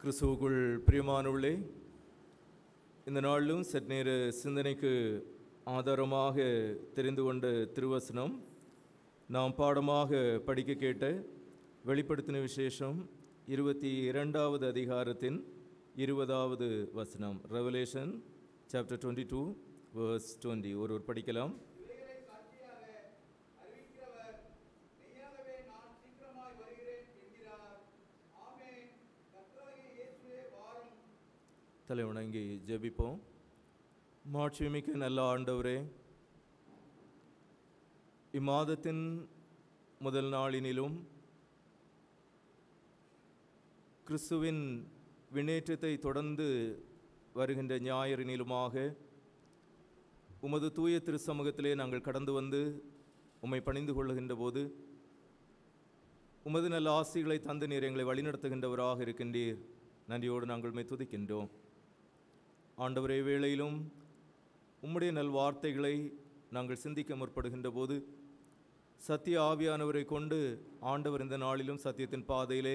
கிறிஸ்துவுக்குள் பிரியமானவர்களே, இந்த நாளிலும் சற்று நேர சிந்தனைக்கு ஆதாரமாக தெரிந்து கொண்ட திருவசனம் நாம் பாடமாக படிக்க கேட்ட வெளிப்படுத்தின விசேஷம் 22வது அதிகாரத்தின் 20வது வசனம். Revelation chapter 22 verse 20. ஒருவர் படிக்கலாம். தலை வணங்கி ஜெபிப்போம். மாட்சிமிக்க நல்ல ஆண்டவரே, இம்மாதத்தின் முதல் நாளினிலும் கிறிஸ்துவின் விண்ணேற்றத்தை தொடர்ந்து வருகின்ற ஞாயிறினிலுமாக உமது தூய திருச்சமூகத்திலே நாங்கள் கடந்து வந்து உம்மை பணிந்து கொள்ளுகின்ற போது உமது நல்ல ஆசிகளை தந்து நீர் எங்களை வழிநடத்துகின்றவராக இருக்கின்றீர். நன்றியோடு நாங்கள் உம்மை துதிக்கின்றோம். ஆண்டவரே, வேளையிலும் உம்முடைய நல் வார்த்தைகளை நாங்கள் சிந்திக்க முற்படுகின்ற போது சத்திய ஆவியானவரை கொண்டு ஆண்டவர் இந்த நாளிலும் சத்தியத்தின் பாதையிலே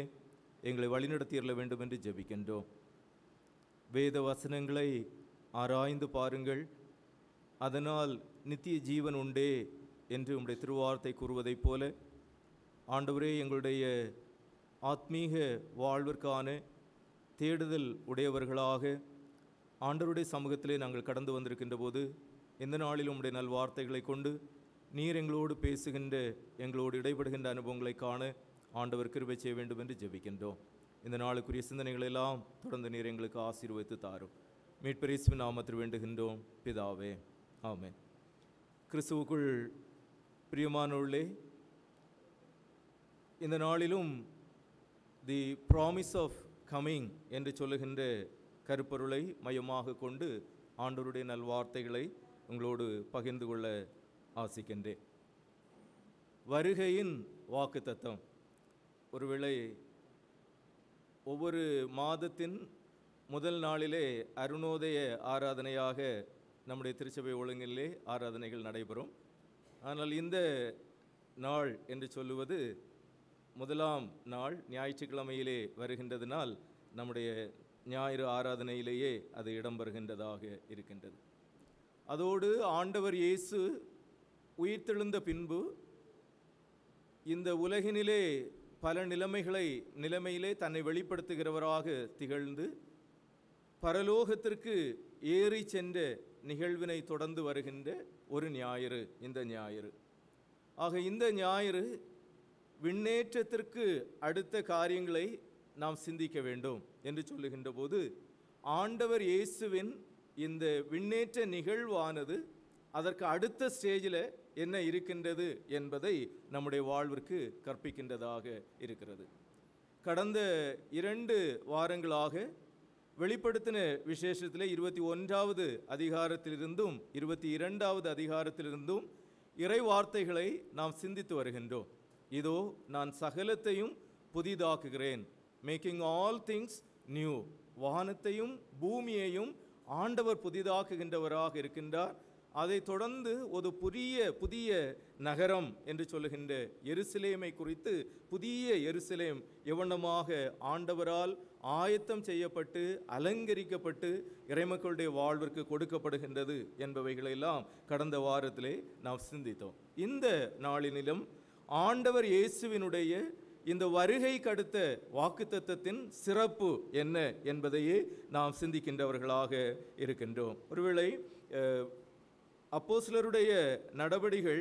எங்களை வழிநடத்தியறல வேண்டும் என்று ஜெபிக்கின்றோம். வேத வசனங்களை ஆராய்ந்து பாருங்கள், அதனால் நித்திய ஜீவன் உண்டே என்று உம்முடைய திருவார்த்தை கூறுவதைப் போல ஆண்டவரே, எங்களுடைய ஆத்மீக வாழ்விற்கான தேடுதல் உடையவர்களாக ஆண்டவருடைய சமூகத்திலே நாங்கள் கடந்து வந்திருக்கின்ற போது இந்த நாளில் உம்முடைய நல் வார்த்தைகளை கொண்டு நீர் எங்களோடு பேசுகின்ற, எங்களோடு இடைபடுகின்ற அனுபவங்களை காண ஆண்டவர் கிருபை செய்ய வேண்டும் என்று ஜெபிக்கின்றோம். இந்த நாளுக்குரிய சிந்தனைகளெல்லாம் தொடர்ந்து நீர் எங்களுக்கு ஆசீர்வதித்து தாரும். மீட்பர் இயேசுவின் நாமத்தில் வேண்டுகின்றோம் பிதாவே, ஆமென். கிறிஸ்துவுக்குள் பிரியமானவர்களே, இந்த நாளிலும் தி ப்ராமிஸ் ஆஃப் கமிங் என்று சொல்லுகின்ற கருப்பொருளை மையமாக கொண்டு ஆண்டவருடைய நல்வார்த்தைகளை உங்களோடு பகிர்ந்து கொள்ள ஆசிக்கின்றேன். வருகையின் வாக்குத்தத்தம். ஒருவேளை ஒவ்வொரு மாதத்தின் முதல் நாளிலே அருணோதய ஆராதனையாக நம்முடைய திருச்சபை ஒழுங்கிலே ஆராதனைகள் நடைபெறும். ஆனால் இந்த நாள் என்று சொல்லுவது முதலாம் நாள் ஞாயிற்றுக்கிழமையிலே வருகின்றதினால் நம்முடைய ஞாயிறு ஆராதனையிலேயே அது இடம்பெறுகின்றதாக இருக்கின்றது. அதோடு ஆண்டவர் இயேசு உயிர்த்தெழுந்த பின்பு இந்த உலகினிலே பல நிலைமையிலே தன்னை வெளிப்படுத்துகிறவராக திகழ்ந்து பரலோகத்திற்கு ஏறி சென்ற நிகழ்வினை தொடர்ந்து வருகின்ற ஒரு ஞாயிறு இந்த ஞாயிறு. ஆக இந்த ஞாயிறு விண்ணேற்றத்திற்கு அடுத்த காரியங்களை நாம் சிந்திக்க வேண்டும் என்று சொல்லுகின்ற போது ஆண்டவர் இயேசுவின் இந்த விண்ணேற்ற நிகழ்வானது அதற்கு அடுத்த ஸ்டேஜில் என்ன இருக்கின்றது என்பதை நம்முடைய வாழ்விற்கு கற்பிக்கின்றதாக இருக்கிறது. கடந்த 2 வாரங்களாக வெளிப்படுத்தின விசேஷத்தில் 21வது அதிகாரத்திலிருந்தும் 22வது அதிகாரத்திலிருந்தும் இறை வார்த்தைகளை நாம் சிந்தித்து வருகின்றோம். இதோ நான் சகலத்தையும் புதிதாக்குகிறேன், மேக்கிங் ஆல் திங்ஸ் நியூ. வானத்தையும் பூமியையும் ஆண்டவர் புதிதாக்குகின்றவராக இருக்கின்றார். அதை தொடர்ந்து ஒரு புதிய நகரம் என்று சொல்லுகின்ற எருசலேமை குறித்து புதிய எருசலேம் எவனமாக ஆண்டவரால் ஆயத்தம் செய்யப்பட்டு அலங்கரிக்கப்பட்டு இறைமக்களுடைய வாழ்விற்கு கொடுக்கப்படுகின்றது என்பவைகளெல்லாம் கடந்த வாரத்திலே நாம் சிந்தித்தோம். இந்த நாளினிலும் ஆண்டவர் இயேசுவினுடைய இந்த வருகைக்கு அடுத்த வாக்குத்தத்தத்தின் சிறப்பு என்ன என்பதையே நாம் சிந்திக்கின்றவர்களாக இருக்கின்றோம். ஒருவேளை அப்போஸ்தலருடைய நடபடிகள்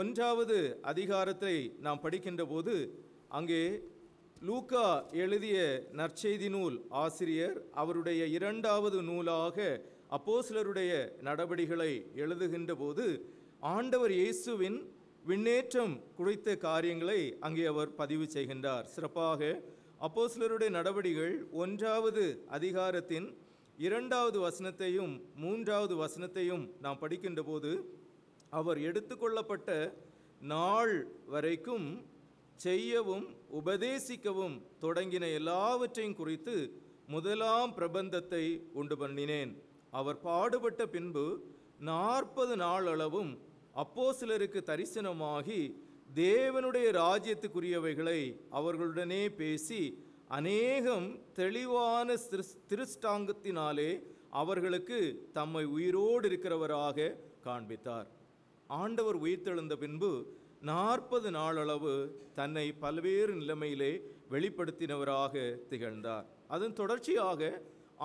1வது அதிகாரத்தை நாம் படிக்கின்ற போது அங்கே லூக்கா எழுதிய நற்செய்தி நூல் ஆசிரியர் அவருடைய 2வது நூலாக அப்போஸ்தலருடைய நடபடிகளை எழுதுகின்ற போது ஆண்டவர் இயேசுவின் விண்ணேற்றம் குறித்த காரியங்களை அங்கே அவர் பதிவு செய்கின்றார். சிறப்பாக அப்போஸ்தலருடைய நடபடிகள் 1வது அதிகாரத்தின் 2வது வசனத்தையும் 3வது வசனத்தையும் நாம் படிக்கின்ற போது அவர் எடுத்துக்கொள்ளப்பட்ட நாள் வரைக்கும் செய்யவும் உபதேசிக்கவும் தொடங்கின எல்லாவற்றையும் குறித்து முதலாம் பிரபந்தத்தை உண்டு பண்ணினேன். அவர் பாடுபட்ட பின்பு 40 நாள் அளவும் அப்போஸ்தலருக்கு தரிசனமாகி தேவனுடைய ராஜ்யத்துக்குரியவைகளை அவர்களுடனே பேசி அநேகம் தெளிவான திருஷ்டாங்கத்தினாலே அவர்களுக்கு தம்மை உயிரோடு இருக்கிறவராக காண்பித்தார். ஆண்டவர் உயிர்த்தெழுந்த பின்பு 40 நாளளவு தன்னை பல்வேறு நிலைமையிலே வெளிப்படுத்தினவராக திகழ்ந்தார். அதன் தொடர்ச்சியாக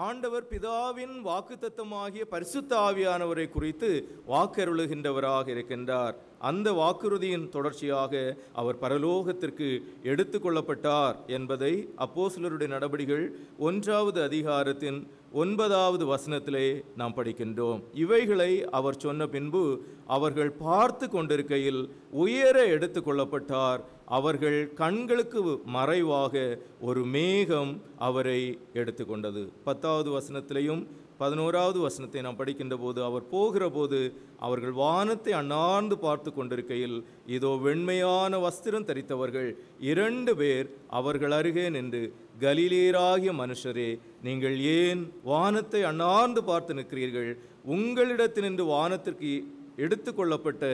ஆண்டவர் பிதாவின் வாக்குத்தத்தமாகிய பரிசுத்த ஆவியானவரை குறித்து வாக்கருளுகின்றவராக இருக்கின்றார். அந்த வாக்குறுதியின் தொடர்ச்சியாக அவர் பரலோகத்திற்கு எடுத்து கொள்ளப்பட்டார் என்பதை அப்போஸ்தலருடைய நடபடிகள் 1வது அதிகாரத்தின் 9வது வசனத்திலே நாம் படிக்கின்றோம். இவைகளை அவர் சொன்ன பின்பு அவர்கள் பார்த்து கொண்டிருக்கையில் உயர எடுத்து கொள்ளப்பட்டார். அவர்கள் கண்களுக்கு மறைவாக ஒரு மேகம் அவரை எடுத்துக்கொண்டது. 10வது வசனத்திலையும் 11வது வசனத்தை நாம் படிக்கின்ற போது அவர் போகிற போது அவர்கள் வானத்தை அண்ணாந்து பார்த்து கொண்டிருக்கையில் இதோ வெண்மையான வஸ்திரம் தரித்தவர்கள் 2 பேர் அவர்கள் அருகே நின்று, கலிலேயராகிய மனுஷரே, நீங்கள் ஏன் வானத்தை அண்ணாந்து பார்த்து நிற்கிறீர்கள்? உங்களிடத்தினின்று வானத்திற்கு எடுத்துக்கொள்ளப்பட்ட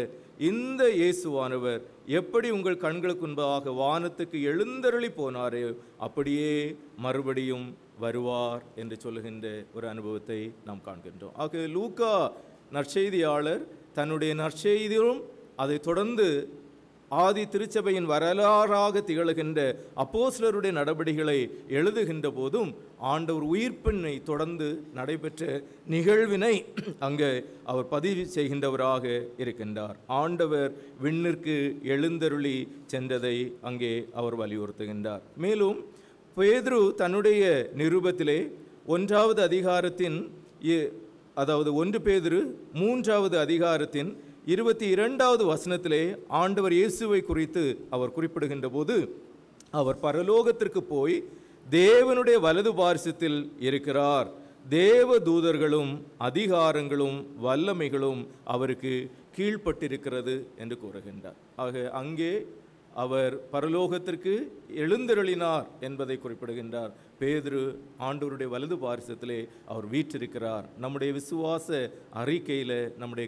இந்த இயேசுவானவர் எப்படி உங்கள் கண்களுக்கு முன்பாக வானத்துக்கு எழுந்தருளி போனாரே அப்படியே மறுபடியும் வருவார் என்று சொல்லுகின்ற ஒரு அனுபவத்தை நாம் காண்கின்றோம். ஆக லூக்கா நற்செய்தியாளர் தன்னுடைய நற்செய்தியும் அதை தொடர்ந்து ஆதி திருச்சபையின் வரலாறாக திகழ்கின்ற அப்போஸ்தலருடைய நடபடிகளை எழுதுகின்ற போதும் ஆண்டவர் உயிர்ப்பினை தொடர்ந்து நடைபெற்ற நிகழ்வினை அங்கே அவர் பதிவு செய்கின்றவராக இருக்கின்றார். ஆண்டவர் விண்ணிற்கு எழுந்தருளி சென்றதை அங்கே அவர் வலியுறுத்துகின்றார். மேலும் பேதுரு தன்னுடைய நிருபத்திலே 1வது அதிகாரத்தின் அதாவது 1 பேதுரு 3வது அதிகாரத்தின் 22வது வசனத்திலே ஆண்டவர் இயேசுவை குறித்து அவர் குறிப்பிடுகின்ற போது அவர் பரலோகத்திற்கு போய் தேவனுடைய வலது பார்சத்தில் இருக்கிறார், தேவ தூதர்களும் அதிகாரங்களும் வல்லமைகளும் அவருக்கு கீழ்ப்பட்டிருக்கிறது என்று கூறுகின்றார். ஆக அங்கே அவர் பரலோகத்திற்கு எழுந்தருளினார் என்பதை குறிப்பிடுகின்றார். பேதுரு ஆண்டவருடைய வலது பார்சத்திலே அவர் வீற்றிருக்கிறார். நம்முடைய விசுவாச அறிக்கையில், நம்முடைய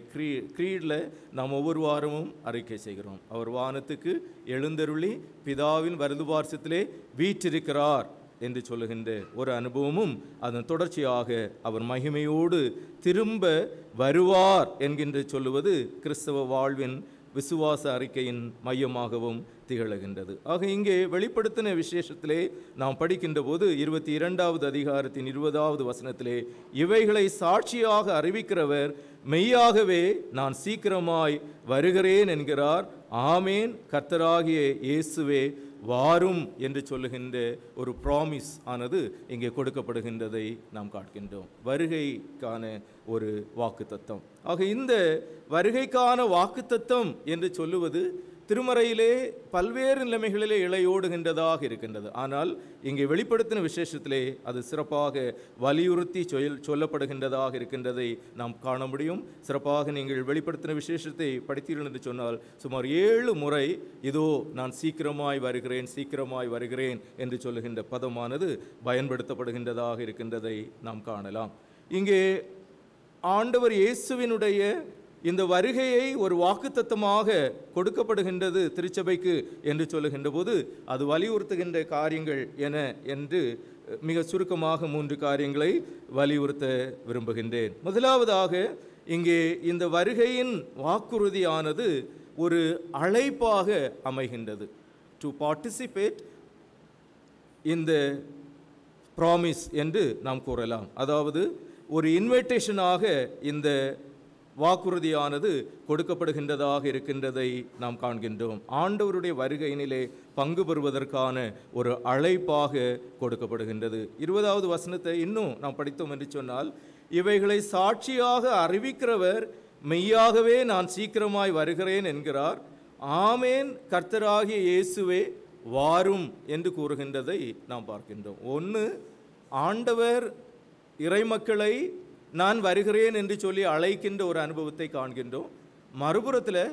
கிரீடில் நாம் ஒவ்வொரு வாரமும் அறிக்கை செய்கிறோம். அவர் வானத்துக்கு எழுந்தருளி பிதாவின் வலது பார்சத்திலே வீற்றிருக்கிறார் என்று சொல்லுகின்ற ஒரு அனுபவமும் அதன் தொடர்ச்சியாக அவர் மகிமையோடு திரும்ப வருவார் என்கின்ற சொல்லுவது கிறிஸ்தவ வாழ்வின் விசுவாச அறிக்கையின் மையமாகவும் திகழ்கின்றது. ஆக இங்கே வெளிப்படுத்தின விசேஷத்திலே நாம் படிக்கின்ற போது 22வது அதிகாரத்தின் 20வது வசனத்திலே இவைகளை சாட்சியாக அறிவிக்கிறவர் மெய்யாகவே நான் சீக்கிரமாய் வருகிறேன் என்கிறார். ஆமேன், கர்த்தராகிய இயேசுவே வாரும் என்று சொல்லுகின்ற ஒரு ப்ராமிஸ் ஆனது இங்கே கொடுக்கப்படுகின்றதை நாம் காண்கின்றோம். வருகைக்கான ஒரு வாக்குத்தத்தம். ஆக இந்த வருகைக்கான வாக்குத்தத்தம் என்று சொல்லுவது திருமறையிலே பல்வேறு நிலைமைகளிலே இழையோடுகின்றதாக இருக்கின்றது. ஆனால் இங்கே வெளிப்படுத்தின விசேஷத்திலே அது சிறப்பாக வலியுறுத்தி சொல்லப்படுகின்றதாக இருக்கின்றதை நாம் காண முடியும். சிறப்பாக நீங்கள் வெளிப்படுத்தின விசேஷத்தை படித்தீர்கள் என்று சொன்னால் சுமார் 7 முறை இதோ நான் சீக்கிரமாய் வருகிறேன், சீக்கிரமாய் வருகிறேன் என்று சொல்லுகின்ற பதமானது பயன்படுத்தப்படுகின்றதாக இருக்கின்றதை நாம் காணலாம். இங்கே ஆண்டவர் இயேசுவினுடைய இந்த வருகையை ஒரு வாக்குத்தத்தமாக கொடுக்கப்படுகின்றது திருச்சபைக்கு என்று சொல்லுகின்ற போது அது வலியுறுத்துகின்ற காரியங்கள் என்று மிக சுருக்கமாக 3 காரியங்களை வலியுறுத்த விரும்புகின்றேன். முதலாவதாக இங்கே இந்த வருகையின் வாக்குறுதியானது ஒரு அழைப்பாக அமைகின்றது. To participate in the promise என்று நாம் கூறலாம். அதாவது ஒரு இன்விடேஷனாக இந்த வாக்குறுதியானது கொடுக்கப்படுகின்றதாக இருக்கின்றதை நாம் காண்கின்றோம். ஆண்டவருடைய வருகையினிலே பங்கு பெறுவதற்கான ஒரு அழைப்பாக கொடுக்கப்படுகின்றது. 20வது வசனத்தை இன்னும் நாம் படித்தோம் என்று சொன்னால் இவைகளை சாட்சியாக அறிவிக்கிறவர் மெய்யாகவே நான் சீக்கிரமாய் வருகிறேன் என்கிறார். ஆமேன், கர்த்தராகிய இயேசுவே வாரும் என்று கூறுகின்றதை நாம் பார்க்கின்றோம். ஒன்று, ஆண்டவர் இறைமக்களை நான் வருகிறேன் என்று சொல்லி அழைக்கின்ற ஒரு அனுபவத்தை காண்கின்றோம். மறுபுறத்தில்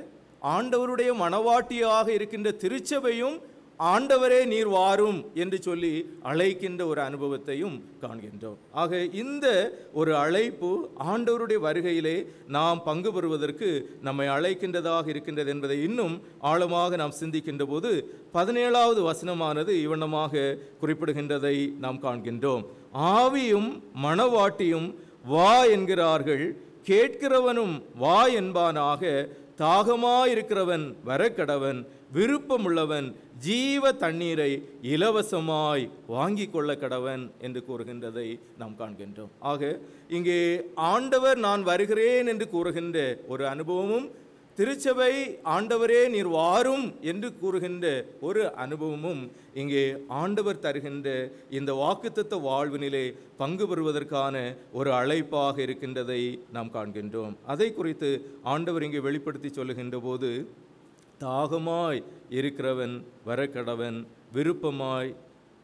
ஆண்டவருடைய மணவாட்டியாக இருக்கின்ற திருச்சபையும் ஆண்டவரே நீர் வாரும் என்று சொல்லி அழைக்கின்ற ஒரு அனுபவத்தையும் காண்கின்றோம். ஆக இந்த ஒரு அழைப்பு ஆண்டவருடைய வருகையிலே நாம் பங்கு பெறுவதற்கு நம்மை அழைக்கின்றதாக இருக்கின்றது என்பதை இன்னும் ஆழமாக நாம் சிந்திக்கின்ற போது 17வது வசனமானது இவண்ணமாக குறிப்பிடுகின்றதை நாம் காண்கின்றோம். ஆவியும் மணவாட்டியும் வா என்கிறார்கள், கேட்கிறவனும் வா என்பானாக, தாகமாயிருக்கிறவன் வரக்கடவன், விருப்பமுள்ளவன் ஜீவ தண்ணீரை இலவசமாய் வாங்கி கொள்ள கடவன் என்று கூறுகின்றதை நாம் காண்கின்றோம். ஆக இங்கே ஆண்டவர் நான் வருகிறேன் என்று கூறுகின்ற ஒரு அனுபவமும், திருச்சபை ஆண்டவரே நீர் வாரும் என்று கூறுகின்ற ஒரு அனுபவமும் இங்கே ஆண்டவர் தருகின்ற இந்த வாக்குத்தத்த வாழ்வினிலே பங்கு பெறுவதற்கான ஒரு அழைப்பாக இருக்கின்றதை நாம் காண்கின்றோம். அதை குறித்து ஆண்டவர் இங்கே வெளிப்படுத்தி சொல்லுகின்ற போது, தாகமாய் இருக்கிறவன் வரக்கடவன்,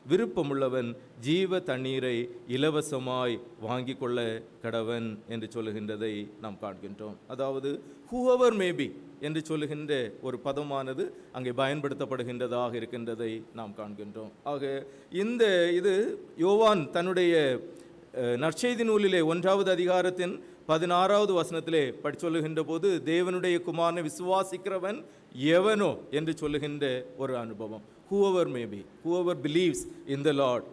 விருப்பமுள்ளவன் ஜீவ தண்ணீரை இலவசமாய் வாங்கி கொள்ள கடவன் என்று சொல்லுகின்றதை நாம் காண்கின்றோம். அதாவது whoever may be என்று சொல்லுகின்ற ஒரு பதமானது அங்கே பயன்படுத்தப்படுகின்றதாக இருக்கின்றதை நாம் காண்கின்றோம். ஆக இது யோவான் தன்னுடைய நற்செய்தி நூலிலே 1வது அதிகாரத்தின் 16வது வசனத்திலே சொல்லுகின்ற போது, தேவனுடைய குமாரனை விசுவாசிக்கிறவன் எவனோ என்று சொல்லுகின்ற ஒரு அனுபவம். whoever may be, whoever believes in the Lord,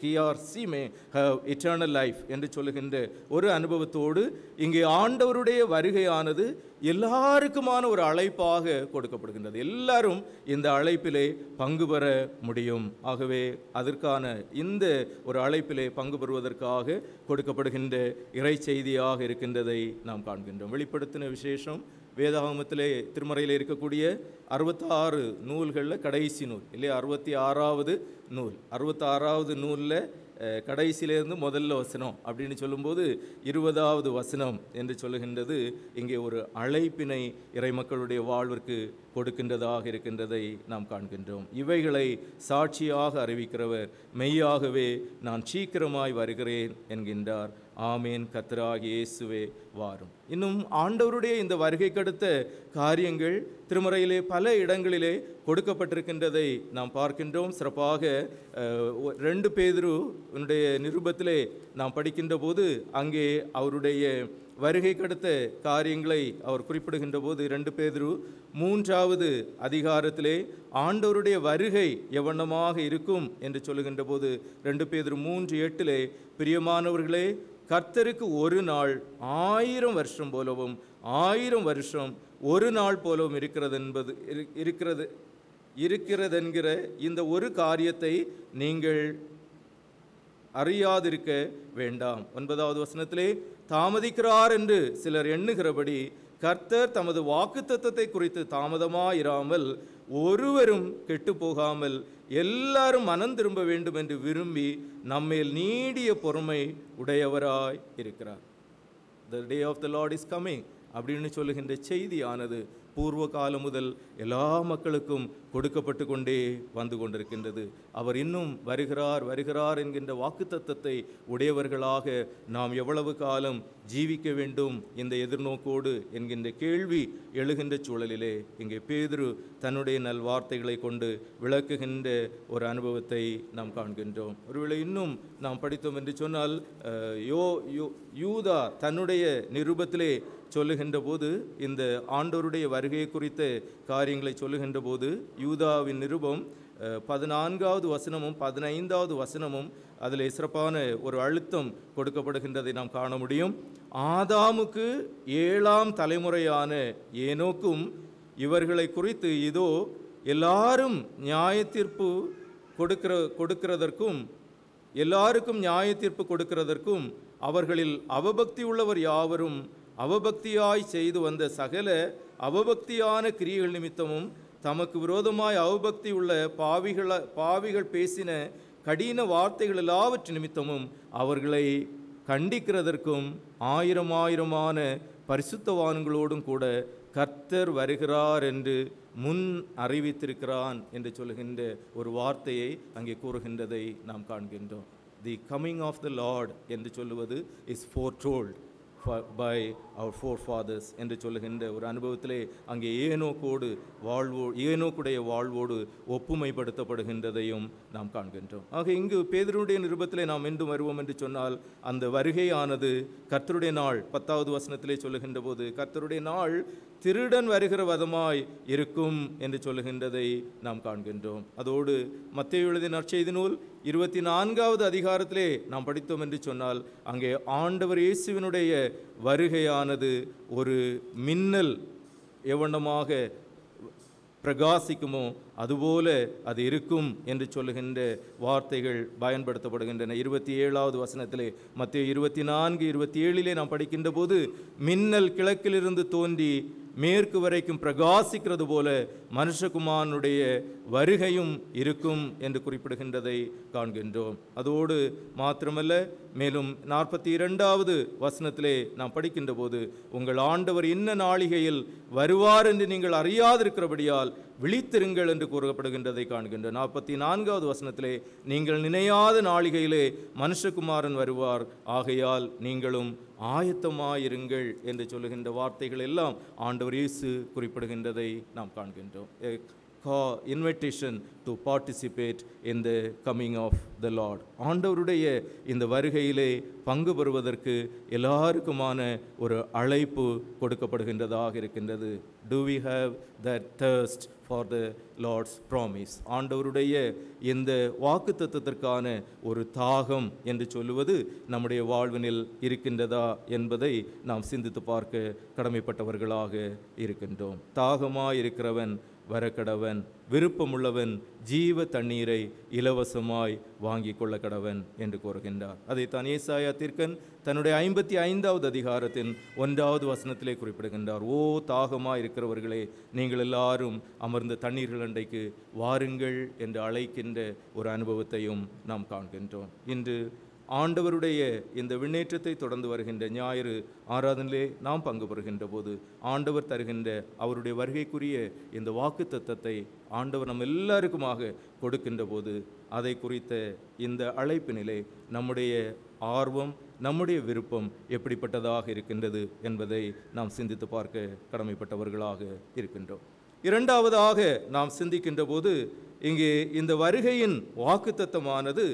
he or she may have eternal life என்று சொல்லுகின்ற ஒரு அனுபவத்தோடு இங்கே ஆண்டவருடைய வருகையானது எல்லாருக்குமான ஒரு அழைப்பாக கொடுக்கப்படுகின்றது. எல்லாரும் இந்த அழைப்பிலே பங்கு பெற முடியும். ஆகவே அதற்கான இந்த ஒரு அழைப்பிலே பங்கு பெறுவதற்காக கொடுக்கப்படுகின்ற இறை செய்தியாக இருக்கின்றதை நாம் காண்கின்றோம். வெளிப்படுத்தின விசேஷம் வேதாகமத்திலே திருமறையில் இருக்கக்கூடிய 66 நூல்களில் கடைசி நூல் இல்லையா, 66வது நூல். 66வது நூலில் கடைசியிலேருந்து முதல்ல வசனம் அப்படின்னு சொல்லும்போது 20வது வசனம் என்று சொல்லுகின்றது இங்கே ஒரு அழைப்பினை இறைமக்களுடைய வாழ்விற்கு கொடுக்கின்றதாக இருக்கின்றதை நாம் காண்கின்றோம். இவைகளை சாட்சியாக அறிவிக்கிறவர் மெய்யாகவே நான் சீக்கிரமாய் வருகிறேன் என்கின்றார். ஆமேன். கர்த்தராகிய இயேசுவே வாரும். இன்னும் ஆண்டவருடைய இந்த வருகைக்கடுத்த காரியங்கள் திருமறையிலே பல இடங்களிலே கொடுக்கப்பட்டிருக்கின்றதை நாம் பார்க்கின்றோம். சிறப்பாக 2 பேதுருவினுடைய நிருபத்திலே நாம் படிக்கின்ற போது அங்கே அவருடைய வருகைக்கடுத்த காரியங்களை அவர் குறிப்பிடுகின்ற போது 2 பேதுரு 3வது அதிகாரத்திலே ஆண்டவருடைய வருகை எவ்வண்ணமாக இருக்கும் என்று சொல்லுகின்ற போது 2 பேதுரு 3:8 பிரியமானவர்களே, கர்த்தருக்கு ஒரு நாள் 1000 வருஷம் போலவும் 1000 வருஷம் ஒரு நாள் போலவும் இருக்கிறதென்கிற இந்த ஒரு காரியத்தை நீங்கள் அறியாதிருக்க வேண்டாம். 9வது வசனத்திலே, தாமதிக்கிறார் என்று சிலர் எண்ணுகிறபடி கர்த்தர் தமது வாக்குத்தத்தத்தை குறித்து தாமதமாயிராமல் ஒருவரும் கெட்டு போகாமல் எல்லாரும் மனம் திரும்ப வேண்டும் என்று விரும்பி நம்மேல் நீடிய பொறுமை உடையவராய் இருக்கிறார். The day of the Lord is coming அப்படின்னு சொல்லுகின்ற செய்தியானது பூர்வ காலம் முதல் எல்லா மக்களுக்கும் கொடுக்கப்பட்டு கொண்டே வந்து கொண்டிருக்கின்றது. அவர் இன்னும் வருகிறார் என்கின்ற வாக்குத்தத்தத்தை உடையவர்களாக நாம் எவ்வளவு காலம் ஜீவிக்க வேண்டும் இந்த எதிர்நோக்கோடு என்கின்ற கேள்வி எழுகின்ற சூழலிலே இங்கே பேதுரு தன்னுடைய நல்வார்த்தைகளை கொண்டு விளக்குகின்ற ஒரு அனுபவத்தை நாம் காண்கின்றோம். ஒருவேளை இன்னும் நாம் படித்தோம் என்று சொன்னால் யூதா தன்னுடைய நிருபத்திலே சொல்லுகின்ற போது இந்த ஆண்டவருடைய வருகை குறித்த காரியங்களை சொல்லுகின்ற போது யூதாவின் நிருபம் 14வது வசனமும் 15வது வசனமும் அதில் சிறப்பான ஒரு அழுத்தம் கொடுக்கப்படுகின்றதை நாம் காண முடியும். ஆதாமுக்கு 7ஆம் தலைமுறையான ஏனோக்கும் இவர்களை குறித்து இதோ எல்லாரும் நியாயத்தீர்ப்பு கொடுக்கிறதற்கும் எல்லாருக்கும் நியாயத்தீர்ப்பு கொடுக்கிறதற்கும் அவர்களில் அவபக்தி உள்ளவர் யாவரும் அவபக்தியாய் செய்து வந்த சகல அவபக்தியான கிரியைகள் நிமித்தமும் தமக்கு விரோதமாய் அவபக்தி உள்ள பாவிகள் பேசின கடின வார்த்தைகள் எல்லாவற்று நிமித்தமும் அவர்களை கண்டிக்கிறதற்கும் ஆயிரமான பரிசுத்தவான்களோடும் கூட கர்த்தர் வருகிறார் என்று முன் அறிவித்திருக்கிறான் என்று சொல்லுகின்ற ஒரு வார்த்தையை அங்கே கூறுகின்றதை நாம் காண்கின்றோம். தி கம்மிங் ஆஃப் த லார்ட் என்று சொல்லுவது is foretold. by our forefathers என்று சொல்லுகின்ற ஒரு அனுபவத்திலே அங்கே ஏனோக்குடைய வாழ்வோடு ஒப்புமைப்படுத்தப்படுகின்றதையும் நாம் காண்கின்றோம். ஆக இங்கு பேதுருடைய நிருபத்திலே நாம் மீண்டும் வருவோம் என்று சொன்னால், அந்த வருகையானது கர்த்தருடைய நாள் 10வது வசனத்திலே சொல்லுகின்ற போது, கர்த்தருடைய நாள் திருடன் வருகிற வதமாய் இருக்கும் என்று சொல்லுகின்றதை நாம் காண்கின்றோம். அதோடு மத்தேயு எழுதிய நற்செய்தி நூல் 24வது அதிகாரத்திலே நாம் படித்தோம் என்று சொன்னால், அங்கே ஆண்டவர் இயேசுவினுடைய வருகையானது ஒரு மின்னல் எவண்ணமாக பிரகாசிக்குமோ அதுபோல அது இருக்கும் என்று சொல்லுகின்ற வார்த்தைகள் பயன்படுத்தப்படுகின்றன. 27வது வசனத்திலே, மத்தேயு 24:27 நாம் படிக்கின்ற போது, மின்னல் கிழக்கிலிருந்து தோன்றி மேற்கு வரைக்கும் பிரகாசிக்கிறது போல மனுஷகுமாரனுடைய வருகையும் இருக்கும் என்று குறிப்பிடுகின்றதை காண்கின்றோம். அதோடு மாத்திரமல்ல, மேலும் 42வது வசனத்திலே நாம் படிக்கின்ற போது, உங்கள் ஆண்டவர் இன்ன நாளிகையில் வருவார் என்று நீங்கள் அறியாதிருக்கிறபடியால் விழித்திருங்கள் என்று கூறப்படுகின்றதை காண்கின்றோம். 44வது வசனத்திலே, நீங்கள் நினையாத நாளிகையிலே மனுஷகுமாரன் வருவார், ஆகையால் நீங்களும் ஆயத்தமாயிருங்கள் என்று சொல்லுகின்ற வார்த்தைகள் எல்லாம் ஆண்டவர் இயேசு குறிப்பிடுகின்றதை நாம் காண்கின்றோம். invitation to participate in the coming of the Lord. ஆண்டவருடைய இந்த வருகையிலே பங்கு பெறுவதற்கு எல்லாருக்குமான ஒரு அழைப்பு கொடுக்கப்படுகின்றதாக இருக்கின்றது. Do we have that thirst for the Lord's promise? ஆண்டவருடைய இந்த வாக்குத்தத்தத்திற்கான ஒரு தாகம் என்று சொல்லுவது நம்முடைய வாழ்வினில் இருக்கின்றதா என்பதை நாம் சிந்தித்து பார்க்க கடமைப்பட்டவர்களாக இருக்கின்றோம். தாகமாயிருக்கிறவன் வரக்கடவன், விருப்பமுள்ளவன் ஜீவ தண்ணீரை இலவசமாய் வாங்கி கொள்ள கடவன் என்று கூறுகின்றார். அதைத்தான் ஏசாயா தீர்க்கன் தன்னுடைய 55வது அதிகாரத்தின் 1வது வசனத்திலே குறிப்பிடுகின்றார். ஓ தாகமாய் இருக்கிறவர்களே, நீங்கள் எல்லாரும் அமர்ந்த தண்ணீர்கள் அண்டைக்கு வாருங்கள் என்று அழைக்கின்ற ஒரு அனுபவத்தையும் நாம் காண்கின்றோம். இன்று ஆண்டவருடைய இந்த விண்ணேற்றத்தை தொடர்ந்து வருகின்ற ஞாயிறு ஆராதனையிலே நாம் பங்கு பெறுகின்ற போது, ஆண்டவர் தருகின்ற அவருடைய வருகைக்குரிய இந்த வாக்குத்தத்தத்தை ஆண்டவர் நம் எல்லாருக்குமாக கொடுக்கின்ற போது, அதை குறித்த இந்த அழைப்பினிலே நம்முடைய ஆர்வம், நம்முடைய விருப்பம் எப்படிப்பட்டதாக இருக்கின்றது என்பதை நாம் சிந்தித்து பார்க்க கடமைப்பட்டவர்களாக இருக்கின்றோம். இரண்டாவதாக நாம் சிந்திக்கின்ற போது, இங்கே இந்த வருகையின் வாக்குத்தத்தமானது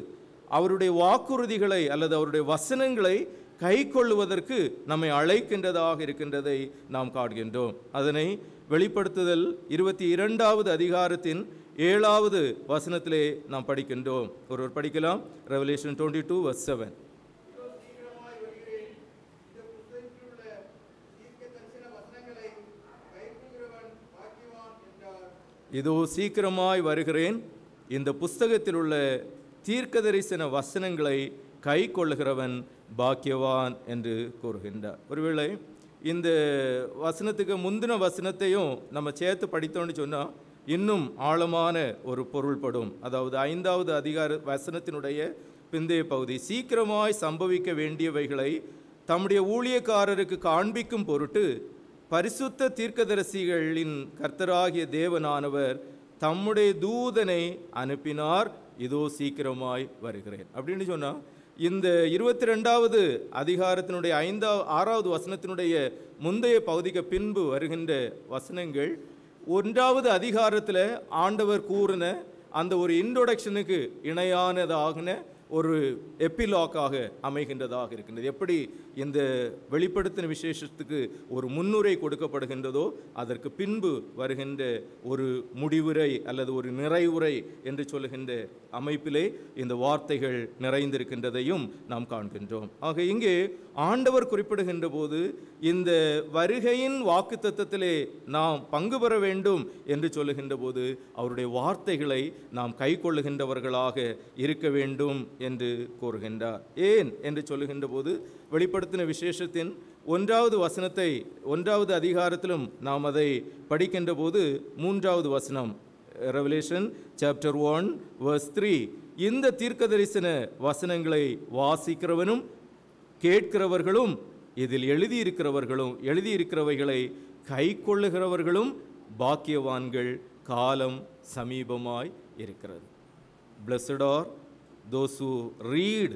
அவருடைய வாக்குறுதிகளை அல்லது அவருடைய வசனங்களை கை கொள்ளுவதற்கு நம்மை அழைக்கின்றதாக இருக்கின்றதை நாம் காண்கின்றோம். அதனை வெளிப்படுத்துதல் 22வது அதிகாரத்தின் 7வது வசனத்திலே நாம் படிக்கின்றோம். ஒருவர் படிக்கலாம். Revelation 22:7. இதோ சீக்கிரமாய் வருகிறேன், இந்த புஸ்தகத்தில் உள்ள தீர்க்க தரிசன வசனங்களை கை கொள்ளுகிறவன் பாக்கியவான் என்று கூறுகின்றார். ஒருவேளை இந்த வசனத்துக்கு முந்தின வசனத்தையும் நம்ம சேர்த்து படித்தோன்னு சொன்னால் இன்னும் ஆழமான ஒரு பொருள்படும். அதாவது 5வது அதிகார வசனத்தினுடைய பிந்தைய பகுதி, சீக்கிரமாய் சம்பவிக்க வேண்டியவைகளை தம்முடைய ஊழியக்காரருக்கு காண்பிக்கும் பொருட்டு பரிசுத்த தீர்க்கதரிசிகளின் கர்த்தராகிய தேவனானவர் தம்முடைய தூதனை அனுப்பினார், இதோ சீக்கிரமாய் வருகிறேன் அப்படின்னு சொன்னால், இந்த 22வது அதிகாரத்தினுடைய 6வது வசனத்தினுடைய முந்தைய பகுதிக்கு பின்பு வருகின்ற வசனங்கள் 1வது அதிகாரத்தில் ஆண்டவர் கூறின அந்த ஒரு இன்ட்ரோடக்ஷனுக்கு இணையானதாகின ஒரு எப்பிலாக்காக அமைகின்றதாக இருக்கின்றது. எப்படி இந்த வெளிப்படுத்தின விசேஷத்துக்கு ஒரு முன்னுரை கொடுக்கப்படுகின்றதோ, அதற்கு பின்பு வருகின்ற ஒரு முடிவுரை அல்லது ஒரு நிறைவுரை என்று சொல்லுகின்ற அமைப்பிலே இந்த வார்த்தைகள் நிறைந்திருக்கின்றதையும் நாம் காண்கின்றோம். ஆக இங்கே ஆண்டவர் குறிப்பிடுகின்ற போது, இந்த வருகையின் வாக்குத்தத்தத்திலே நாம் பங்கு பெற வேண்டும் என்று சொல்லுகின்ற போது, அவருடைய வார்த்தைகளை நாம் கை கொள்ளுகின்றவர்களாக இருக்க வேண்டும் என்று கூறுகின்றார். ஏன் என்று சொல்லுகின்ற போது, வெளிப்படுத்தின விசேஷத்தின் 1வது வசனத்தை 1வது அதிகாரத்திலும் நாம் அதை படிக்கின்ற போது 3வது வசனம், Revelation chapter 1 verse 3, இந்த தீர்க்க தரிசன வசனங்களை வாசிக்கிறவனும் கேட்கிறவர்களும் இதில் எழுதியிருக்கிறவைகளை கை கொள்ளுகிறவர்களும் பாக்கியவான்கள், காலம் சமீபமாய் இருக்கிறது. Blessed are those who read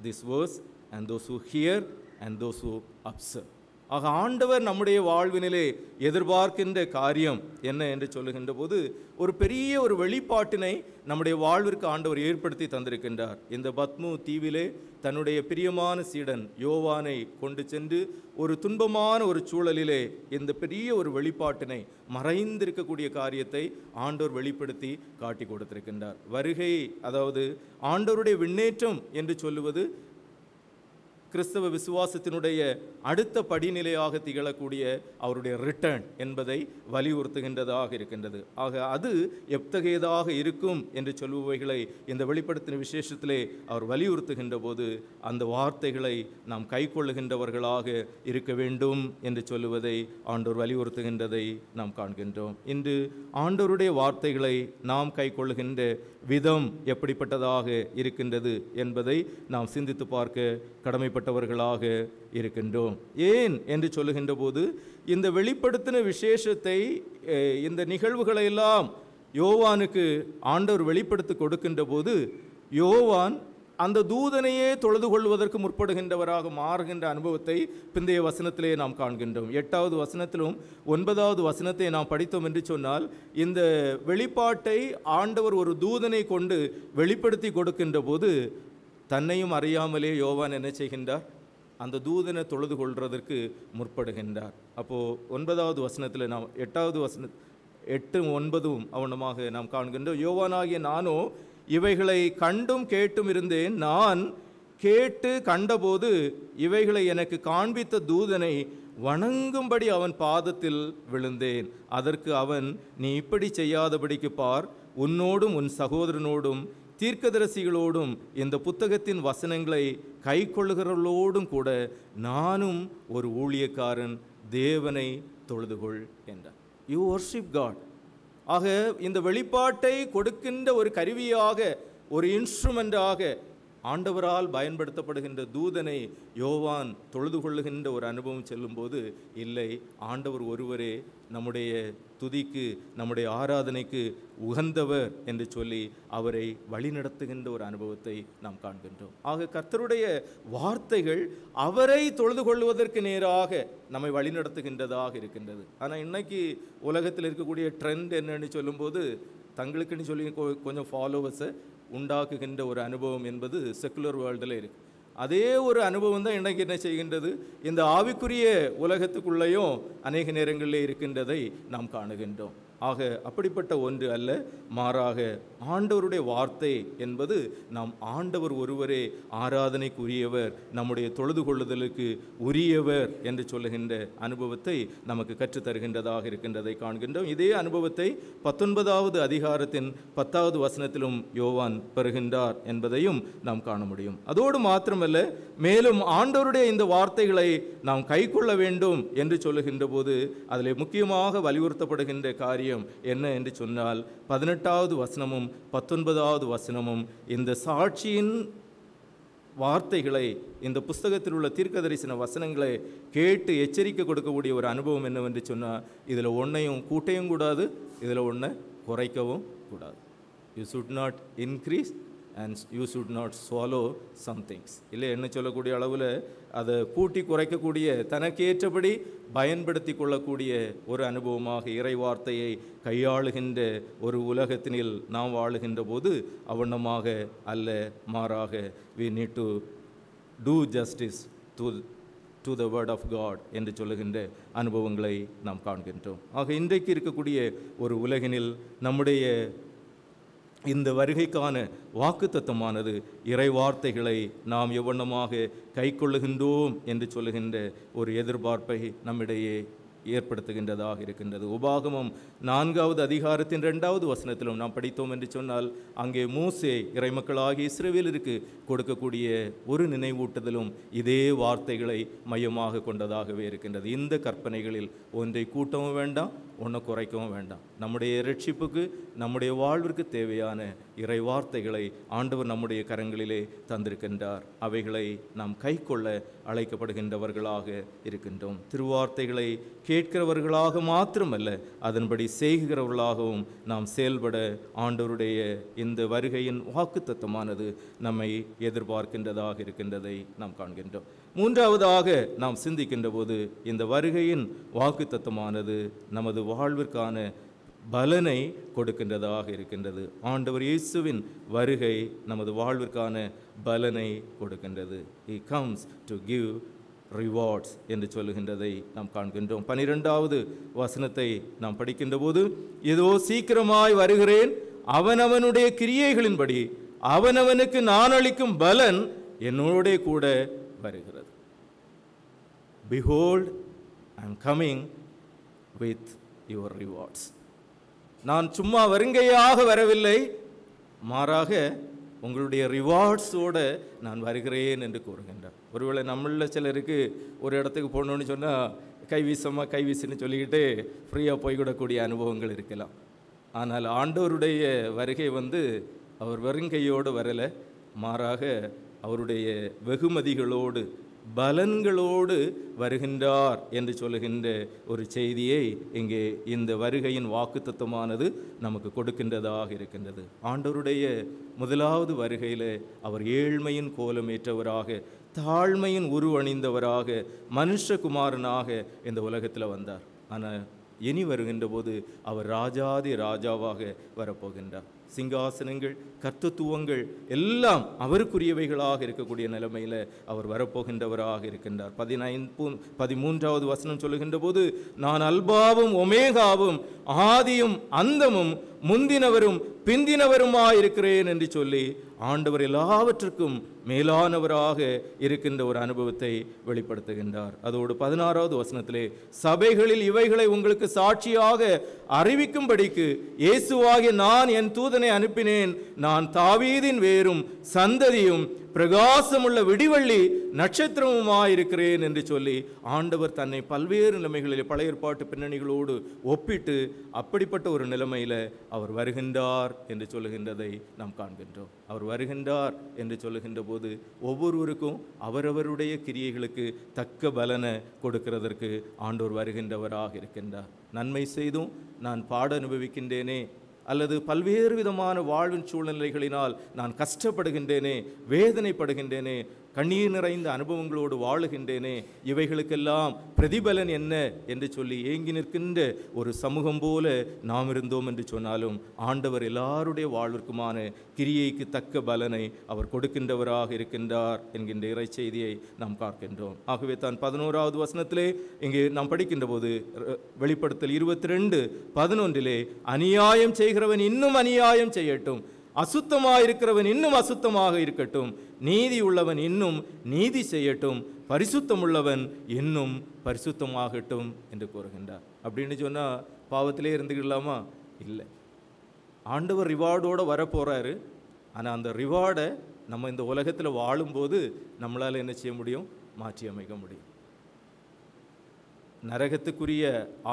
this verse and those who hear and those who observe. ஆக ஆண்டவர் நம்முடைய வாழ்வினிலே எதிர்பார்க்கின்ற காரியம் என்ன என்று சொல்லுகின்ற போது ஒரு பெரிய ஒரு வெளிப்பாட்டினை நம்முடைய வாழ்விற்கு ஆண்டவர் ஏற்படுத்தி தந்திருக்கின்றார். இந்த பத்மு தீவிலே தன்னுடைய பிரியமான சீடன் யோவானை கொண்டு சென்று ஒரு துன்பமான ஒரு சூழலிலே இந்த பெரிய ஒரு வெளிப்பாட்டினை, மறைந்திருக்கக்கூடிய காரியத்தை ஆண்டவர் வெளிப்படுத்தி காட்டி கொடுத்திருக்கின்றார். வருகை, அதாவது ஆண்டவருடைய விண்ணேற்றம் என்று சொல்லுவது கிறிஸ்தவ விசுவாசத்தினுடைய அடுத்த படிநிலையாக திகழக்கூடிய அவருடைய ரிட்டர்ன் என்பதை வலியுறுத்துகின்றதாக இருக்கின்றது. ஆக அது எத்தகையதாக இருக்கும் என்று சொல்லுபவைகளை இந்த வெளிப்படுத்தின விசேஷத்திலே அவர் வலியுறுத்துகின்ற போது அந்த வார்த்தைகளை நாம் கைக்கொள்ளுகின்றவர்களாக இருக்க வேண்டும் என்று சொல்லுவதை ஆண்டவர் வலியுறுத்துகின்றதை நாம் காண்கின்றோம். இன்று ஆண்டவருடைய வார்த்தைகளை நாம் கைக்கொள்ளுகின்ற விதம் எப்படிப்பட்டதாக இருக்கின்றது என்பதை நாம் சிந்தித்து பார்க்க கடமைப்பட்டவர்களாக இருக்கின்றோம். ஏன் என்று சொல்லுகின்ற போது இந்த வெளிப்படுத்தின விசேஷத்தை, இந்த நிகழ்வுகளை எல்லாம் யோவானுக்கு ஆண்டவர் வெளிப்படுத்தி கொடுக்கின்ற போது யோவான் அந்த தூதனையே தொழுது கொள்வதற்கு முற்படுகின்றவராக மாறுகின்ற அனுபவத்தை பிந்தைய வசனத்திலே நாம் காண்கின்றோம். 8வது வசனத்திலும் 9வது வசனத்தை நாம் படித்தோம் என்று சொன்னால், இந்த வெளிப்பாட்டை ஆண்டவர் ஒரு தூதனை கொண்டு வெளிப்படுத்தி கொடுக்கின்ற போது தன்னையும் அறியாமலே யோவான் என்ன செய்கின்றார்? அந்த தூதனை தொழுது கொள்வதற்கு முற்படுகின்றார். அப்போது 9வது வசனத்தில் நாம் 8வது வசனம் 8, 9 அவனமாக நாம் காண்கின்றோம். யோவானாகிய நானோ இவைகளை கண்டும் கேட்டும் இருந்தேன். நான் கேட்டு கண்டபோது இவைகளை எனக்கு காண்பித்த தூதனை வணங்கும்படி அவன் பாதத்தில் விழுந்தேன். அதற்கு அவன், நீ இப்படி செய்யாதபடிக்கு பார், உன்னோடும் உன் சகோதரனோடும் தீர்க்கதரிசிகளோடும் இந்த புத்தகத்தின் வசனங்களை கைக்கொள்ளுகிறவர்களோடும் கூட நானும் ஒரு ஊழியக்காரன், தேவனை தொழுதுகொள் என்றார். You worship God. ஆக இந்த வெளிப்பாட்டை கொடுக்கின்ற ஒரு கருவியாக, ஒரு இன்ஸ்ட்ருமெண்டாக ஆண்டவரால் பயன்படுத்தப்படுகின்ற தூதனை யோவான் தொழுது கொள்ளுகின்ற ஒரு அனுபவம் செல்லும்போது, இல்லை, ஆண்டவர் ஒருவரே நம்முடைய துதிக்கு, நம்முடைய ஆராதனைக்கு உகந்தவர் என்று சொல்லி அவரை வழிநடத்துகின்ற ஒரு அனுபவத்தை நாம் காண்கின்றோம். ஆக கர்த்தருடைய வார்த்தைகள் அவரை தொழுது கொள்வதற்கு நேராக நம்மை வழிநடத்துகின்றதாக இருக்கின்றது. ஆனால் இன்னைக்கு உலகத்தில் இருக்கக்கூடிய ட்ரெண்ட் என்னன்னு சொல்லும்போது, தங்களுக்குன்னு சொல்லி கொஞ்சம் ஃபாலோவர்ஸை உண்டாக்குகின்ற ஒரு அனுபவம் என்பது செக்குலர் வேர்ல்டில் இருக்குது. அதே ஒரு அனுபவம் தான் இன்றைக்கு என்ன செய்கின்றது, இந்த ஆவிக்குரிய உலகத்துக்குள்ளேயும் அநேக நேரங்களில் இருக்கின்றதை நாம் காணுகின்றோம். ஆக அப்படிப்பட்ட ஒன்று அல்ல, மாறாக ஆண்டவருடைய வார்த்தை என்பது நாம் ஆண்டவர் ஒருவரே ஆராதனைக்குரியவர், நம்முடைய தொழுது கொள்ளுதலுக்கு உரியவர் என்று சொல்லுகின்ற அனுபவத்தை நமக்கு கற்றுத்தருகின்றதாக இருக்கின்றதை காண்கின்றோம். இதே அனுபவத்தை 19வது அதிகாரத்தின் 10வது வசனத்திலும் யோவான் பெறுகின்றார் என்பதையும் நாம் காண முடியும். அதோடு மாத்திரமல்ல, மேலும் ஆண்டவருடைய இந்த வார்த்தைகளை நாம் கைக்கொள்ள வேண்டும் என்று சொல்லுகின்ற போது அதில் முக்கியமாக வலியுறுத்தப்படுகின்ற காரியம் என்ன என்று சொன்னால், 18வது வசனமும் 19வது வசனமும் இந்த சாட்சியின் வார்த்தைகளை, இந்த புஸ்தகத்தில் உள்ள தீர்க்கதரிசன வசனங்களை கேட்டு எச்சரிக்கை கொடுக்கக்கூடிய ஒரு அனுபவம் என்னவென்று சொன்னால், இதில் ஒன்றையும் கூட்டையும் கூடாது, இதில் ஒன்றை குறைக்கவும் கூடாது. You should not increase and you should not swallow some things. இல்லை, என்ன சொல்லக்கூடிய அளவில் அதை கூட்டி குறைக்கக்கூடிய, தனக்கேற்றபடி பயன்படுத்தி கொள்ளக்கூடிய ஒரு அனுபவமாக இறை வார்த்தையை கையாளுகின்ற ஒரு உலகத்தினில் நாம் வாழுகின்ற போது அவண்ணமாக அல்ல, மாறாக we need to do justice to the word of God என்று சொல்லுகின்ற அனுபவங்களை நாம் காண்கின்றோம். ஆக இன்றைக்கு இருக்கக்கூடிய ஒரு உலகினில் நம்முடைய இந்த வருகைக்கான வாக்குத்தத்தமானது இறை வார்த்தைகளை நாம் எவ்வண்ணமாக கைக்கொள்ளுகின்றோம் என்று சொல்லுகின்ற ஒரு எதிர்பார்ப்பை நம்மிடையே ஏற்படுத்துகின்றதாக இருக்கின்றது. உபாகமம் 4வது அதிகாரத்தின் 2வது வசனத்திலும் நாம் படித்தோம் என்று சொன்னால், அங்கே மோசே இறைமக்களாகிய இஸ்ரவேலருக்கு கொடுக்கக்கூடிய ஒரு நினைவூட்டுதலும் இதே வார்த்தைகளை மையமாக கொண்டதாகவே இருக்கின்றது. இந்த கற்பனைகளில் ஒன்றை கூட்டவும் வேண்டாம், ஒன்றை குறைக்கவும் வேண்டாம். நம்முடைய ரட்சிப்புக்கு, நம்முடைய வாழ்விற்கு தேவையான இறை வார்த்தைகளை ஆண்டவர் நம்முடைய கரங்களிலே தந்திருக்கின்றார். அவைகளை நாம் கைக்கொள்ள அழைக்கப்படுகின்றவர்களாக இருக்கின்றோம். திருவார்த்தைகளை கேட்கிறவர்களாக மாத்திரமல்ல, அதன்படி செய்கிறவர்களாகவும் நாம் செயல்பட ஆண்டவருடைய இந்த வருகையின் வாக்குத்தத்தமானது நம்மை எதிர்பார்க்கின்றதாக இருக்கின்றதை நாம் காண்கின்றோம். மூன்றாவதாக நாம் சிந்திக்கின்ற போது, இந்த வருகையின் வாக்குத்தத்தமானது நமது வாழ்விற்கான பலனை கொடுக்கின்றதாக இருக்கின்றது. ஆண்டவர் இயேசுவின் வருகை நமது வாழ்விற்கான பலனை கொடுக்கின்றது. He comes to give rewards என்று சொல்லுகின்றதை நாம் காண்கின்றோம். 12வது வசனத்தை நாம் படிக்கின்ற போது, ஏதோ சீக்கிரமாய் வருகிறேன், அவனவனுடைய கிரியைகளின்படி அவனவனுக்கு நான் அளிக்கும் பலன் என்னோட கூட வருகிறது. Behold, I am coming with your rewards. நான் சும்மா வருங்கையாக வரவில்லை, மாறாக உங்களுடைய ரிவார்ட்ஸோடு நான் வருகிறேன் என்று கூறுகின்றார். ஒருவேளை நம்மளில் சிலருக்கு ஒரு இடத்துக்கு போகணுன்னு சொன்னால் கைவீசுன்னு சொல்லிக்கிட்டு ஃப்ரீயாக போய்விடக்கூடிய அனுபவங்கள் இருக்கலாம். ஆனால் ஆண்டவருடைய வருகை அவர் வருங்கையோடு வரலை, மாறாக அவருடைய வெகுமதிகளோடு பலன்களோடு வருகின்றார் என்று சொல்லுகின்ற ஒரு செய்தியை இங்கே இந்த வருகையின் வாக்குத்தத்தமானது நமக்கு கொடுக்கின்றதாக இருக்கின்றது. ஆண்டவருடைய முதலாவது வருகையில் அவர் ஏழ்மையின் கோலமேற்றவராக, தாழ்மையின் உருவணிந்தவராக, மனுஷகுமாரனாக இந்த உலகத்தில் வந்தார். ஆனால் இனி வருகின்ற போது அவர் ராஜாதி ராஜாவாக வரப்போகின்றார். சிங்காசனங்கள், கர்த்தத்துவங்கள் எல்லாம் அவருக்குரியவைகளாக இருக்கக்கூடிய நிலைமையில் அவர் வரப்போகின்றவராக இருக்கின்றார். 13வது வசனம் சொல்லுகின்ற போது, நான் அல்பாவும் ஒமேகாவும் ஆதியும் அந்தமும் முந்தினவரும் பிந்தினவருமாயிருக்கிறேன் என்று சொல்லி ஆண்டவர் எல்லாவற்றுக்கும் மேலானவராக இருக்கின்ற ஒரு அனுபவத்தை வெளிப்படுத்துகின்றார். அதோடு 16வது வசனத்திலே, சபைகளில் இவைகளை உங்களுக்கு சாட்சியாக அறிவிக்கும்படிக்கு இயேசுவாகிய நான் என் தூதனை அனுப்பினேன். நான் தாவீதின் வேரும் சந்ததியும் பிரகாசமுள்ள விடிவள்ளி நட்சத்திரமுமாயிருக்கிறேன் என்று சொல்லி ஆண்டவர் தன்னை பல்வேறு நிலைமைகளில் பழைய ஏற்பாட்டு பின்னணிகளோடு ஒப்பிட்டு அப்படிப்பட்ட ஒரு நிலைமையில் அவர் வருகின்றார் என்று சொல்லுகின்றதை நாம் காண்கின்றோம். அவர் வருகின்றார் என்று சொல்லுகின்ற போது ஒவ்வொருவருக்கும் அவரவருடைய கிரியைகளுக்கு தக்க பலனை கொடுக்கிறதற்கு ஆண்டவர் வருகின்றவராக இருக்கின்றார். நன்மை செய்தும் நான் பாட அனுபவிக்கின்றேனே, அல்லது பல்வேறு விதமான வாழ்வின் சூழ்நிலைகளினால் நான் கஷ்டப்படுகின்றேனே, வேதனைப்படுகின்றேனே, கண்ணீர் நிறைந்த அனுபவங்களோடு வாழுகின்றேனே, இவைகளுக்கெல்லாம் பிரதிபலன் என்ன என்று சொல்லி ஏங்கி நிற்கின்ற ஒரு சமூகம் போல நாம் இருந்தோம் என்று சொன்னாலும் ஆண்டவர் எல்லாருடைய வாழ்விற்குமான கிரியைக்கு தக்க பலனை அவர் கொடுக்கின்றவராக இருக்கின்றார் என்கின்ற இறை செய்தியை நாம் பார்க்கின்றோம். ஆகவே தான் 11வது வசனத்திலே இங்கே நாம் படிக்கின்ற போது, வெளிப்படுத்தல் 22:11, அநியாயம் செய்கிறவன் இன்னும் அநியாயம் செய்யட்டும், அசுத்தமாயிருக்கிறவன் இன்னும் அசுத்தமாக இருக்கட்டும், நீதி உள்ளவன் இன்னும் நீதி செய்யட்டும், பரிசுத்தமுள்ளவன் இன்னும் பரிசுத்தமாகட்டும் என்று கூறுகின்றார். அப்படின்னு சொன்னால் பாவத்திலே இருந்துக்கலாமா? இல்லை. ஆண்டவர் ரிவார்டோடு வரப்போகிறாரு. ஆனால் அந்த ரிவார்டை நம்ம இந்த உலகத்தில் வாழும்போது நம்மளால் என்ன செய்ய முடியும்? மாற்றி அமைக்க முடியும். நரகத்துக்குரிய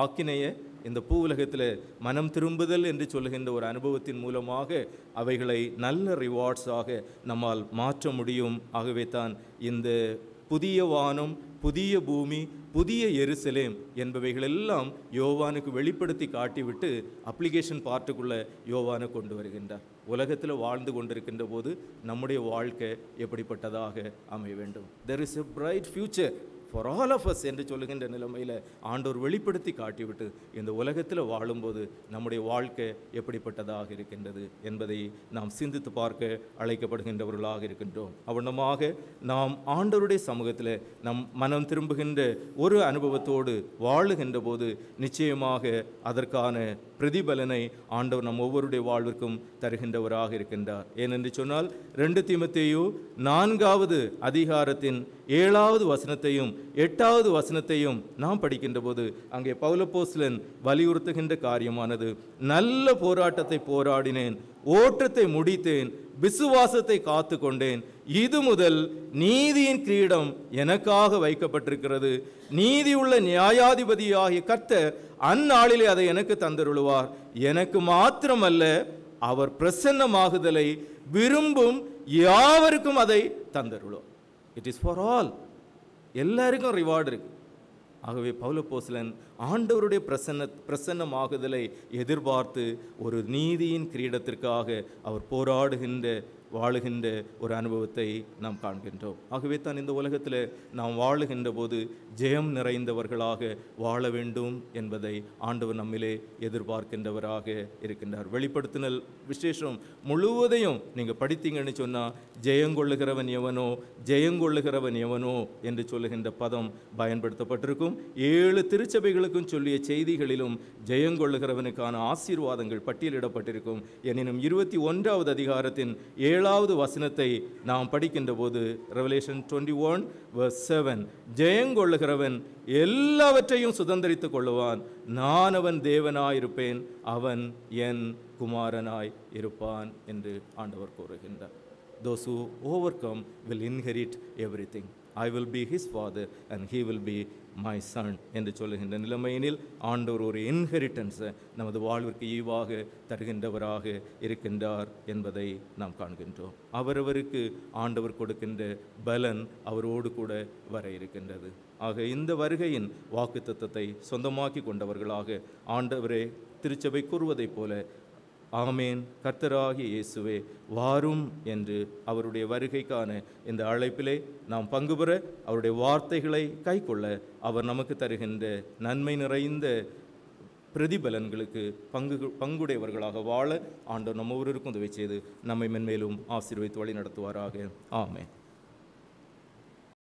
ஆக்கினையை இந்த பூ உலகத்தில் மனம் திரும்புதல் என்று சொல்லுகின்ற ஒரு அனுபவத்தின் மூலமாக அவைகளை நல்ல ரிவார்ட்ஸாக நம்மால் மாற்ற முடியும். ஆகவே தான் இந்த புதிய வானம், புதிய பூமி, புதிய எருசலேம் என்பவைகளெல்லாம் யோவானுக்கு வெளிப்படுத்தி காட்டிவிட்டு அப்ளிகேஷன் பார்ட்டுக்குள்ளே யோவானை கொண்டு வருகின்றார். உலகத்தில் வாழ்ந்து கொண்டிருக்கின்ற போது நம்முடைய வாழ்க்கை எப்படிப்பட்டதாக அமைய வேண்டும்? There is a bright future for all of us என்று சொல்லுகின்ற நிலைமையில் ஆண்டவர் வெளிப்படுத்தி காட்டிவிட்டு இந்த உலகத்தில் வாழும்போது நம்முடைய வாழ்க்கை எப்படிப்பட்டதாக இருக்கின்றது என்பதை நாம் சிந்தித்து பார்க்க அழைக்கப்படுகின்றவர்களாக இருக்கின்றோம். அவனமாக நாம் ஆண்டவருடைய சமூகத்தில் நம் மனம் திரும்புகின்ற ஒரு அனுபவத்தோடு வாழுகின்ற போது நிச்சயமாக அதற்கான பிரதிபலனை ஆண்டவர் நம் ஒவ்வொருடைய வாழ்விற்கும் தருகின்றவராக இருக்கின்றார். ஏனென்று சொன்னால் 2 தீமோத்தேயு 4வது அதிகாரத்தின் 7வது வசனத்தையும் 8வது வசனத்தையும் நாம் படிக்கின்ற போது அங்கே பவுலப்போஸ்தலன் வலியுறுத்துகின்ற காரியமானது, நல்ல போராட்டத்தை போராடினேன், ஓட்டத்தை முடித்தேன், விசுவாசத்தை காத்து கொண்டேன், இது முதல் நீதியின் கிரீடம் எனக்காக வைக்கப்பட்டிருக்கிறது, நீதியுள்ள நியாயாதிபதியாகிய கர்த்தர் அந்நாளிலே அதை எனக்கு தந்தருளுவார், எனக்கு மாத்திரமல்ல அவர் பிரசன்னமாகுதலை விரும்பும் யாவருக்கும் அதை தந்தருளும். It is for all. எல்லாருக்கும் ரிவார்டு இருக்கு. ஆகவே பவுலப்போஸ்தலன் ஆண்டவருடைய பிரசன்னமாகுதலை எதிர்பார்த்து ஒரு நீதியின் கிரீடத்திற்காக அவர் வாழுகின்ற ஒரு அனுபவத்தை நாம் காண்கின்றோம். ஆகவே தான் இந்த உலகத்தில் நாம் வாழுகின்ற போது ஜெயம் நிறைந்தவர்களாக வாழ வேண்டும் என்பதை ஆண்டவர் நம்மிலே எதிர்பார்க்கின்றவராக இருக்கின்றார். வெளிப்படுத்தினல் விசேஷம் முழுவதையும் நீங்கள் படித்தீங்கன்னு சொன்னால் ஜெயங்கொள்ளுகிறவன் எவனோ என்று சொல்லுகின்ற பதம் பயன்படுத்தப்பட்டிருக்கும். 7 திருச்சபைகளுக்கும் சொல்லிய செய்திகளிலும் ஜெயங்கொள்ளுகிறவனுக்கான ஆசீர்வாதங்கள் பட்டியலிடப்பட்டிருக்கும். எனினும் 21வது அதிகாரத்தின் 7வது வசனத்தை நாம் படிக்கின்ற போது ரெவலேஷன் 21:7 ஜெயங்கொள்ளுகிறவன் எல்லாவற்றையும் சுதந்தரித்துக் கொள்ளுவான், நான் அவன் தேவனாயிருப்பேன், அவன் என் குமாரனாய் இருப்பான் என்று ஆண்டவர் கூறுகின்றார். Those who overcome will inherit everything. I will be his father and he will be my son என்று சொல்லுகின்ற நிலைமையினில் ஆண்டவர் ஒரு இன்ஹெரிட்டன்ஸை நமது வாழ்விற்கு ஈவாக தருகின்றவராக இருக்கின்றார் என்பதை நாம் காண்கின்றோம். அவரவருக்கு ஆண்டவர் கொடுக்கின்ற பலன் அவரோடு கூட வர இருக்கின்றது. ஆக இந்த வருகையின் வாக்குத்தத்தத்தை சொந்தமாக்கி கொண்டவர்களாக ஆண்டவரே திருச்சபை கூறுவதைப் போல ஆமேன், கர்த்தராகிய இயேசுவே வாரும் என்று அவருடைய வருகைக்கான இந்த அழைப்பிலே நாம் பங்கு பெற, அவருடைய வார்த்தைகளை கைக்கொள்ள, அவர் நமக்கு தருகின்ற நன்மை நிறைந்த பிரதிபலன்களுக்கு பங்குடையவர்களாக வாழ ஆண்டவர் நம்ம ஒருவருக்கும் உதவி செய்து நம்மை மென்மேலும் ஆசீர்வதித்து வழி நடத்துவாராக. ஆமென்.